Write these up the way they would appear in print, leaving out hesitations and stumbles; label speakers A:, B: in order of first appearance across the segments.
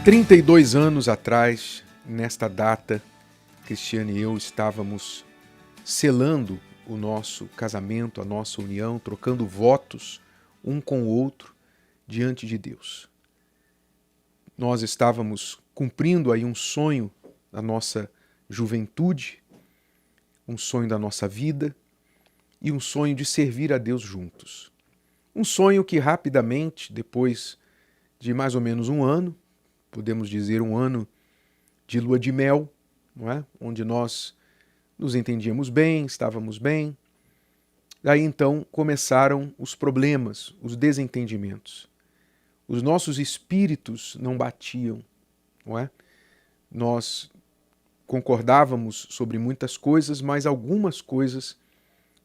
A: 32 anos atrás, nesta data, Cristiane e eu estávamos selando o nosso casamento, a nossa união, trocando votos um com o outro diante de Deus. Nós estávamos cumprindo aí um sonho da nossa juventude, um sonho da nossa vida e um sonho de servir a Deus juntos. Um sonho que rapidamente, depois de mais ou menos um ano, podemos dizer um ano de lua de mel, não é? Onde nós nos entendíamos bem, estávamos bem. Daí então começaram os problemas, os desentendimentos. Os nossos espíritos não batiam, não é? Nós concordávamos sobre muitas coisas, mas algumas coisas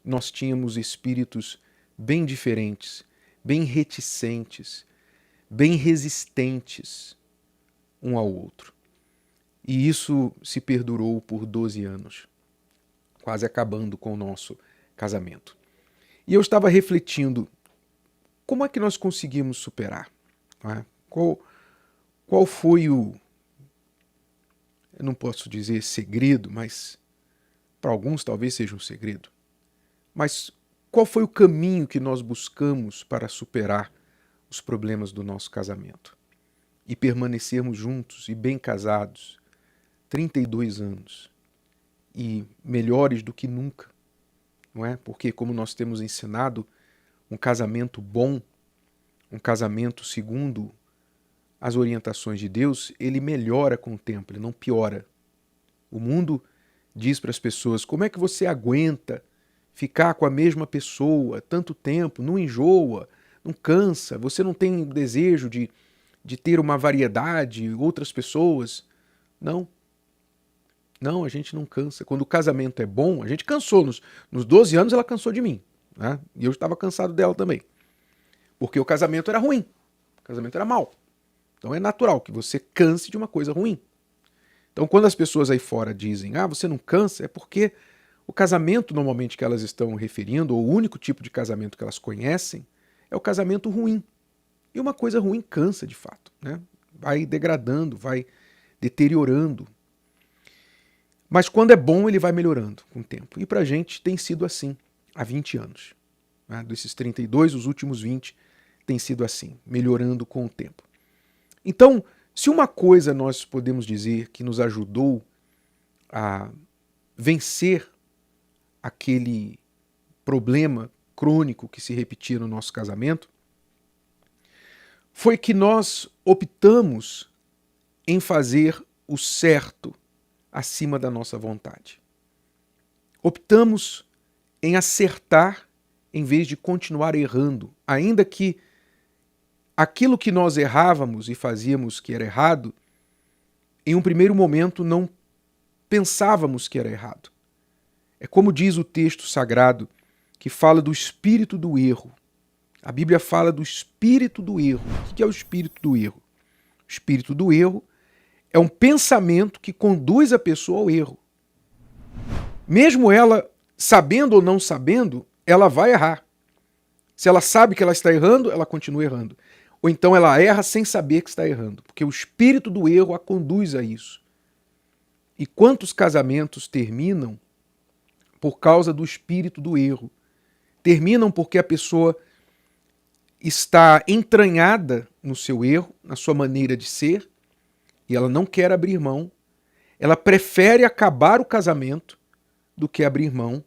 A: nós tínhamos espíritos bem diferentes, bem reticentes, bem resistentes um ao outro. E isso se perdurou por 12 anos, quase acabando com o nosso casamento. E eu estava refletindo, como é que nós conseguimos superar? Não é? Qual foi o, eu não posso dizer segredo, mas para alguns talvez seja um segredo, mas qual foi o caminho que nós buscamos para superar os problemas do nosso casamento? E permanecermos juntos e bem casados, 32 anos, e melhores do que nunca, não é? Porque, como nós temos ensinado, um casamento bom, um casamento segundo as orientações de Deus, ele melhora com o tempo, ele não piora. O mundo diz para as pessoas, como é que você aguenta ficar com a mesma pessoa tanto tempo, não enjoa, não cansa, você não tem desejo de ter uma variedade, outras pessoas. Não, a gente não cansa. Quando o casamento é bom, a gente cansou. Nos 12 anos ela cansou de mim, né? E eu estava cansado dela também. Porque o casamento era ruim, o casamento era mau. Então é natural que você canse de uma coisa ruim. Então quando as pessoas aí fora dizem, você não cansa, é porque o casamento normalmente que elas estão referindo, ou o único tipo de casamento que elas conhecem, é o casamento ruim. E uma coisa ruim cansa de fato, né? Vai degradando, vai deteriorando. Mas quando é bom, ele vai melhorando com o tempo. E pra gente tem sido assim há 20 anos. Né? Desses 32, os últimos 20 tem sido assim, melhorando com o tempo. Então, se uma coisa nós podemos dizer que nos ajudou a vencer aquele problema crônico que se repetia no nosso casamento, foi que nós optamos em fazer o certo acima da nossa vontade. Optamos em acertar em vez de continuar errando, ainda que aquilo que nós errávamos e fazíamos que era errado, em um primeiro momento não pensávamos que era errado. É como diz o texto sagrado, que fala do espírito do erro. A Bíblia fala do espírito do erro. O que é o espírito do erro? O espírito do erro é um pensamento que conduz a pessoa ao erro. Mesmo ela, sabendo ou não sabendo, ela vai errar. Se ela sabe que ela está errando, ela continua errando. Ou então ela erra sem saber que está errando, porque o espírito do erro a conduz a isso. E quantos casamentos terminam por causa do espírito do erro? Terminam porque a pessoa está entranhada no seu erro, na sua maneira de ser, e ela não quer abrir mão, ela prefere acabar o casamento do que abrir mão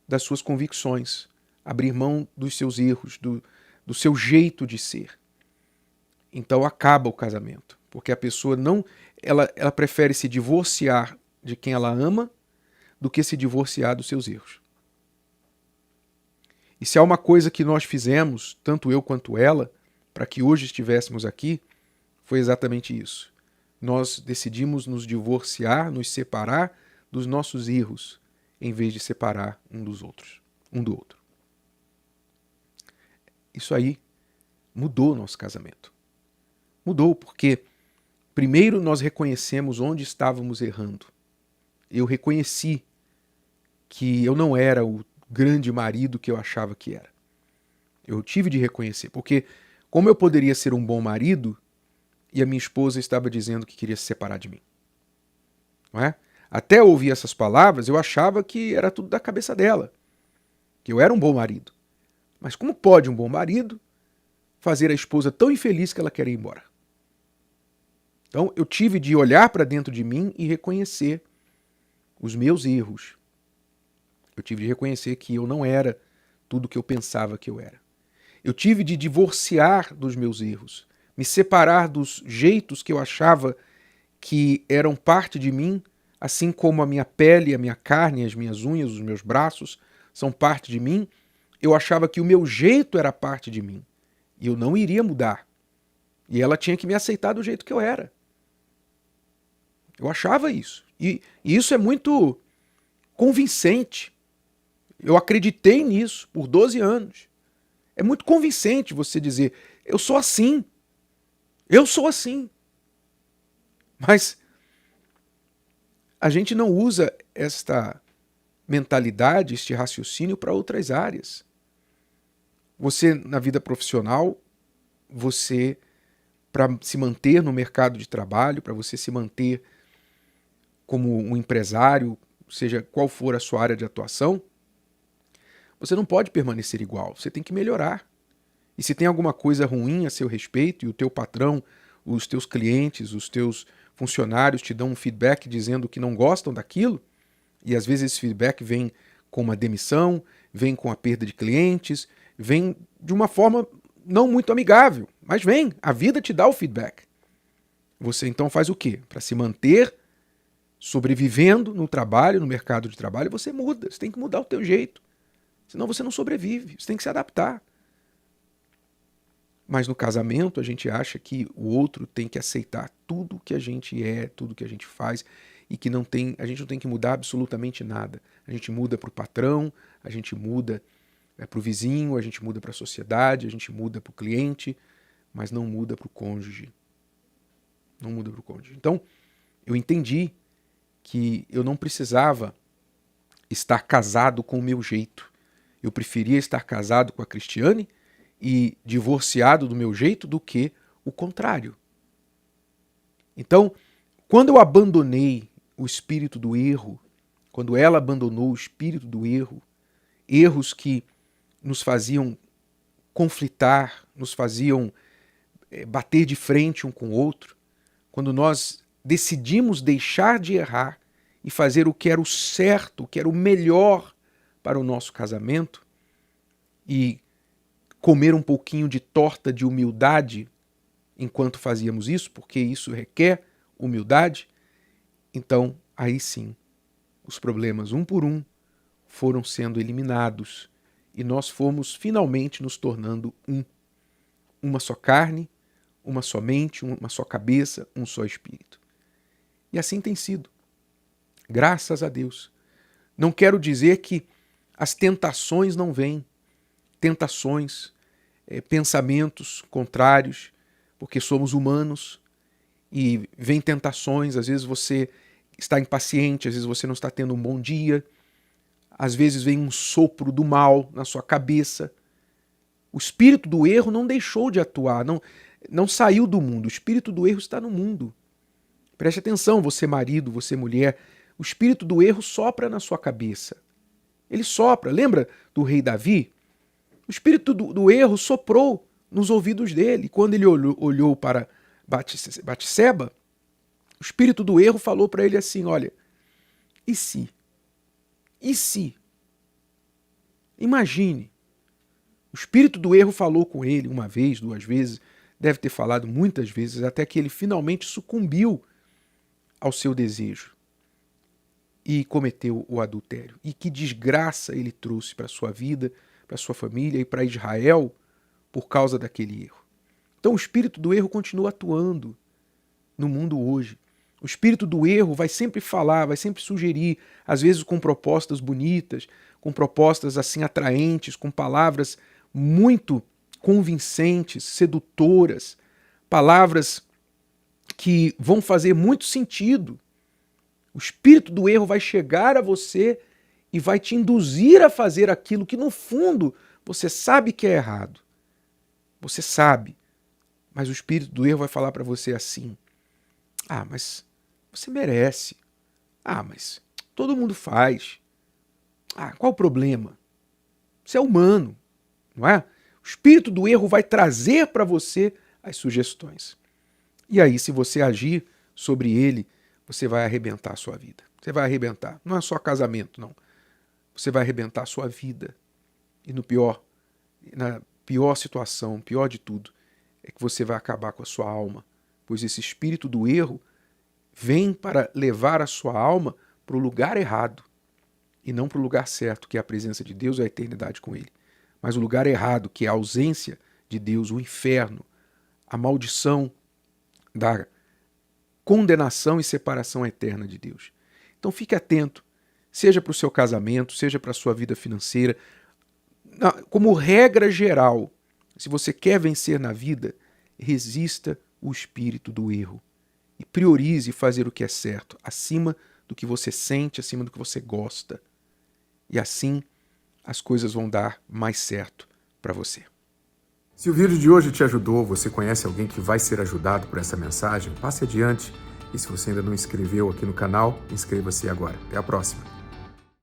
A: das suas convicções, abrir mão dos seus erros, do seu jeito de ser. Então acaba o casamento, porque a pessoa ela prefere se divorciar de quem ela ama do que se divorciar dos seus erros. E se há uma coisa que nós fizemos, tanto eu quanto ela, para que hoje estivéssemos aqui, foi exatamente isso. Nós decidimos nos divorciar, nos separar dos nossos erros, em vez de separar um do outro. Isso aí mudou o nosso casamento. Mudou porque, primeiro, nós reconhecemos onde estávamos errando. Eu reconheci que eu não era o grande marido que eu achava que era. Eu tive de reconhecer, porque como eu poderia ser um bom marido e a minha esposa estava dizendo que queria se separar de mim. Não é? Até ouvir essas palavras, eu achava que era tudo da cabeça dela, que eu era um bom marido. Mas como pode um bom marido fazer a esposa tão infeliz que ela quer ir embora? Então eu tive de olhar para dentro de mim e reconhecer os meus erros. Eu tive de reconhecer que eu não era tudo o que eu pensava que eu era. Eu tive de divorciar dos meus erros, me separar dos jeitos que eu achava que eram parte de mim, assim como a minha pele, a minha carne, as minhas unhas, os meus braços são parte de mim. Eu achava que o meu jeito era parte de mim e eu não iria mudar. E ela tinha que me aceitar do jeito que eu era. Eu achava isso. E isso é muito convincente. Eu acreditei nisso por 12 anos. É muito convincente você dizer, eu sou assim. Eu sou assim. Mas a gente não usa esta mentalidade, este raciocínio para outras áreas. Você, na vida profissional, você, para se manter no mercado de trabalho, para você se manter como um empresário, seja qual for a sua área de atuação, você não pode permanecer igual, você tem que melhorar. E se tem alguma coisa ruim a seu respeito e o teu patrão, os teus clientes, os teus funcionários te dão um feedback dizendo que não gostam daquilo, e às vezes esse feedback vem com uma demissão, vem com a perda de clientes, vem de uma forma não muito amigável, mas vem, a vida te dá o feedback. Você então faz o quê? Para se manter sobrevivendo no trabalho, no mercado de trabalho, você muda, você tem que mudar o teu jeito. Senão você não sobrevive, você tem que se adaptar. Mas no casamento a gente acha que o outro tem que aceitar tudo que a gente é, tudo que a gente faz e que a gente não tem que mudar absolutamente nada. A gente muda para o patrão, a gente muda para o vizinho, a gente muda para a sociedade, a gente muda para o cliente, mas não muda para o cônjuge. Não muda para o cônjuge. Então, eu entendi que eu não precisava estar casado com o meu jeito. Eu preferia estar casado com a Cristiane e divorciado do meu jeito do que o contrário. Então, quando eu abandonei o espírito do erro, quando ela abandonou o espírito do erro, erros que nos faziam conflitar, nos faziam bater de frente um com o outro, quando nós decidimos deixar de errar e fazer o que era o certo, o que era o melhor para o nosso casamento e comer um pouquinho de torta de humildade enquanto fazíamos isso, porque isso requer humildade, então aí sim os problemas um por um foram sendo eliminados e nós fomos finalmente nos tornando uma só carne, uma só mente, uma só cabeça, um só espírito. E assim tem sido. Graças a Deus. Não quero dizer que as tentações não vêm. Tentações, pensamentos contrários, porque somos humanos e vem tentações, às vezes você está impaciente, às vezes você não está tendo um bom dia, às vezes vem um sopro do mal na sua cabeça. O espírito do erro não deixou de atuar, não saiu do mundo, o espírito do erro está no mundo. Preste atenção, você marido, você mulher, o espírito do erro sopra na sua cabeça. Ele sopra, lembra do rei Davi? O espírito do erro soprou nos ouvidos dele. Quando ele olhou para Batseba, o espírito do erro falou para ele assim, olha, e se? E se? Imagine. O espírito do erro falou com ele uma vez, duas vezes, deve ter falado muitas vezes, até que ele finalmente sucumbiu ao seu desejo e cometeu o adultério. E que desgraça ele trouxe para a sua vida, para sua família e para Israel por causa daquele erro. Então o espírito do erro continua atuando no mundo hoje. O espírito do erro vai sempre falar, vai sempre sugerir, às vezes com propostas bonitas, com propostas assim atraentes, com palavras muito convincentes, sedutoras, palavras que vão fazer muito sentido. O espírito do erro vai chegar a você e vai te induzir a fazer aquilo que, no fundo, você sabe que é errado. Você sabe, Mas o espírito do erro vai falar para você assim: ah, mas você merece. Ah, mas todo mundo faz. Ah, qual o problema? Você é humano, não é? O espírito do erro vai trazer para você as sugestões. E aí, se você agir sobre ele, você vai arrebentar a sua vida. Você vai arrebentar. Não é só casamento, não. Você vai arrebentar a sua vida. E na pior situação, pior de tudo, é que você vai acabar com a sua alma. Pois esse espírito do erro vem para levar a sua alma para o lugar errado e não para o lugar certo, que é a presença de Deus e a eternidade com Ele. Mas o lugar errado, que é a ausência de Deus, o inferno, a maldição da condenação e separação eterna de Deus. Então fique atento, seja para o seu casamento, seja para a sua vida financeira. Como regra geral, se você quer vencer na vida, resista o espírito do erro e priorize fazer o que é certo, acima do que você sente, acima do que você gosta. E assim as coisas vão dar mais certo para você.
B: Se o vídeo de hoje te ajudou, você conhece alguém que vai ser ajudado por essa mensagem, passe adiante. E se você ainda não inscreveu aqui no canal, inscreva-se agora. Até a próxima.